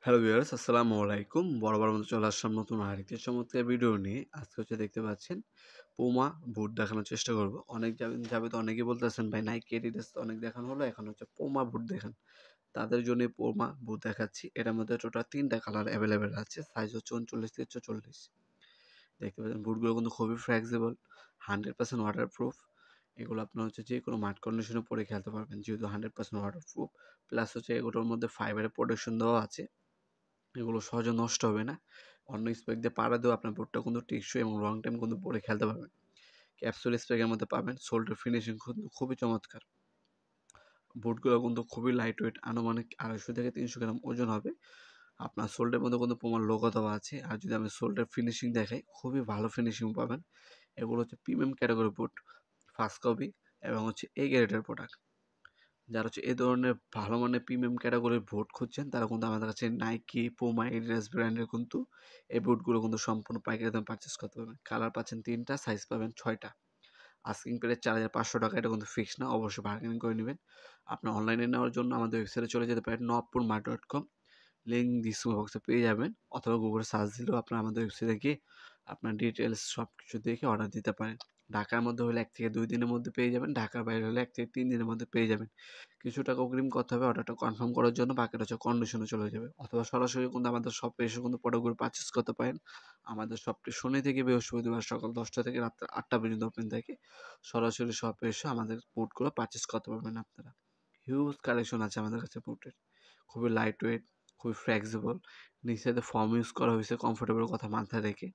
Hello viewers, আসসালামু আলাইকুম। বরাবর মতো চলে আসলাম নতুন আরেকটি চমৎকার ভিডিও নিয়ে। আজকে দেখতে পাচ্ছেন পুমা বুট দেখানোর চেষ্টা করব। অনেক যাবে তো অনেকেই বলতেছেন ভাই নাইকি এডিডাস তো অনেক দেখানো হলো, এখন পুমা বুট দেখান। তাদের জন্য পুমা বুট দেখাচ্ছি। এটার মধ্যে টোটাল ৩টা কালার অ্যাভেলেবেল আছে। সাইজ হচ্ছে 39 থেকে 44। দেখতে পাচ্ছেন বুটগুলো কিন্তু খুবই ফ্লেক্সিবল, 100% ওয়াটারপ্রুফ। এগুলো আপনার যেকোনো মাঠ কন্ডিশনে পরে খেলতে পারবেন, যেহেতু 100% ওয়াটারপ্রুফ। প্লাস এগুলোর মধ্যে ফাইবারের প্রোটেকশন দেওয়া আছে। এগুলো সহজে নষ্ট হবে না। অন্য স্পেক দিয়ে পাড়া দিয়েও আপনার বুটটা কিন্তু টেকসই এবং লং টাইম কিন্তু পরে খেলতে পারবেন। ক্যাপসুল স্পেকের মধ্যে পাবেন। সোলটার ফিনিশিং কিন্তু খুবই চমৎকার। বুটগুলো কিন্তু খুবই লাইট ওয়েট, আনুমানিক 250 থেকে 300 গ্রাম ওজন হবে। আপনার সোলটার মধ্যে কিন্তু পুমার লোগো দেওয়া আছে। আর যদি আমি সোলটার ফিনিশিং দেখাই, খুবই ভালো ফিনিশিং পাবেন। এগুলো প্রিমিয়াম ক্যাটাগরি বুট, ফার্স্ট কপি এবং এ গ্রেডের প্রোডাক্ট। যারা এই ধরনের ভালো মানের প্রিমিয়াম ক্যাটাগরির বুট খুঁজছেন, তারা কিন্তু আমাদের কাছে নাইকি, পুমা, এডিডাস ব্র্যান্ডের কিন্তু এই বুটগুলো কিন্তু সম্পূর্ণ পাইকারি দামে পারচেস করতে পারবেন। কালার পাচ্ছেন 3টা, সাইজ পাবেন 6টা। আস্কিং প্রাইস 4500 টাকা, এটা কিন্তু ফিক্স না, অবশ্যই বার্গেনিং করে নেবেন। আপনার অনলাইনে নেওয়ার জন্য আমাদের ওয়েবসাইটে চলে যেতে পারেন nopurmart.com, লিঙ্ক ডিসক্রিপশন বক্সে পেয়ে যাবেন, অথবা গুগলে সার্চ দিলেও আপনার আমাদের ওয়েবসাইটে গিয়ে আপনার ডিটেলস সব কিছু দেখে অর্ডার দিতে পারেন। ঢাকার মধ্যে হলে 1 থেকে 2 দিনের মধ্যে পেয়ে যাবেন, ঢাকার বাইরে হলে 1 থেকে 3 দিনের মধ্যে পেয়ে যাবেন। কিছু টাকা অগ্রিম করতে হবে অর্ডারটা কনফার্ম করার জন্য, বাকিটা কন্ডিশনে চলে যাবে। অথবা সরাসরি কিন্তু আমাদের শপে এসে কিন্তু প্রোডাক্টগুলো পারচেস করতে পারেন। আমাদের শপটি শনি থেকে বৃহস্পতিবার সকাল 10টা থেকে রাত 8টা পর্যন্ত ওপেন থাকে। সরাসরি শপে এসে আমাদের বুটগুলো পারচেস করতে পারবেন আপনারা। হিউজ কালেকশন আছে আমাদের কাছে বুটের, খুবই লাইট ওয়েট, খুবই ফ্লেক্সিবল। নিচে ফর্ম ইউজ করা হয়েছে কমফোর্টেবল কথা মাথায় রেখে।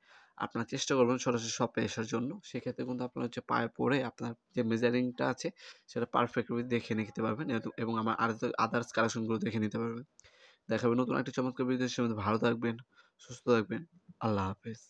আপনার চেষ্টা করবেন সরাসরি শপে আসার জন্য। সেক্ষেত্রে কিন্তু আপনার পায়ে পরে আপনার যে মেজারিংটা আছে সেটা পারফেক্টলি দেখে নিতে পারবেন, এবং আমার আদার্স কালেকশনগুলো দেখে নিতে পারবেন। দেখাবেন নতুন একটা চমৎকার ভিডিও। সে মধ্যে ভালো থাকবেন, সুস্থ থাকবেন। আল্লাহ হাফেজ।